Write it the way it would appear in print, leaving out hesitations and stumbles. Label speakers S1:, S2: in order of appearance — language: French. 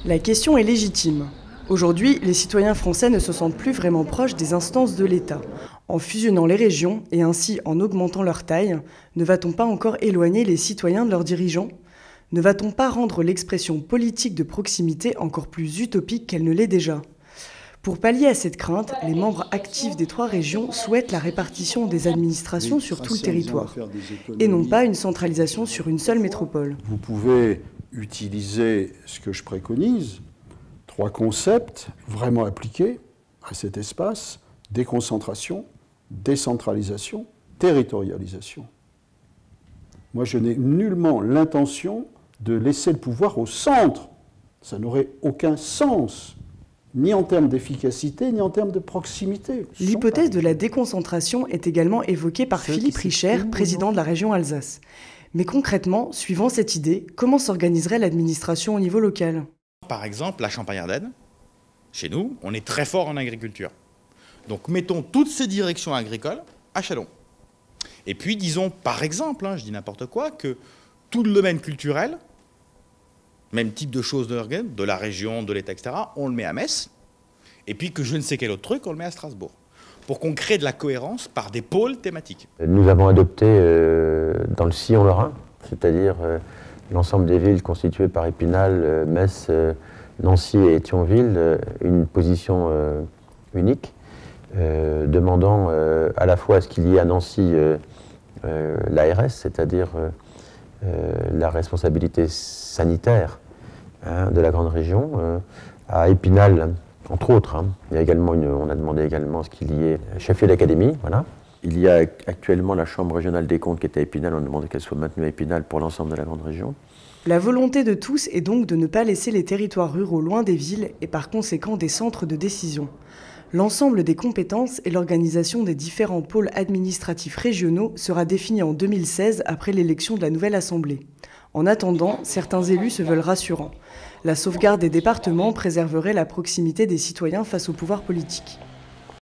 S1: La question est légitime. Aujourd'hui, les citoyens français ne se sentent plus vraiment proches des instances de l'État. En fusionnant les régions et ainsi en augmentant leur taille, ne va-t-on pas encore éloigner les citoyens de leurs dirigeants ? Ne va-t-on pas rendre l'expression politique de proximité encore plus utopique qu'elle ne l'est déjà ? Pour pallier à cette crainte, les membres actifs des 3 régions souhaitent la répartition des administrations sur tout le territoire, et non pas une centralisation sur une seule métropole.
S2: Vous pouvez utiliser ce que je préconise, 3 concepts vraiment appliqués à cet espace: déconcentration, décentralisation, territorialisation. Moi, je n'ai nullement l'intention de laisser le pouvoir au centre. Ça n'aurait aucun sens, ni en termes d'efficacité, ni en termes de proximité.
S1: L'hypothèse de la déconcentration est également évoquée par Philippe Richer, président de la région Alsace. Mais concrètement, suivant cette idée, comment s'organiserait l'administration au niveau local ?
S3: Par exemple, la Champagne-Ardenne, chez nous, on est très fort en agriculture. Donc mettons toutes ces directions agricoles à Châlons. Et puis disons, par exemple, je dis n'importe quoi, que tout le domaine culturel, même type de choses de la région, de l'État, etc., on le met à Metz. Et puis que je ne sais quel autre truc, on le met à Strasbourg. Pour qu'on crée de la cohérence par des pôles thématiques.
S4: Nous avons adopté dans le sillon lorrain, c'est-à-dire l'ensemble des villes constituées par Épinal, Metz, Nancy et Thionville, une position unique, demandant à la fois à ce qu'il y ait à Nancy l'ARS, c'est-à-dire la responsabilité sanitaire de la grande région, à Épinal, entre autres. Il y a également on a demandé également ce qu'il y ait chef-lieu d'académie. Voilà. Il y a actuellement la Chambre régionale des comptes qui est à Épinal. On a demandé qu'elle soit maintenue à Épinal pour l'ensemble de la grande région.
S1: La volonté de tous est donc de ne pas laisser les territoires ruraux loin des villes et par conséquent des centres de décision. L'ensemble des compétences et l'organisation des différents pôles administratifs régionaux sera définie en 2016 après l'élection de la nouvelle Assemblée. En attendant, certains élus se veulent rassurants. La sauvegarde des départements préserverait la proximité des citoyens face au pouvoir politique.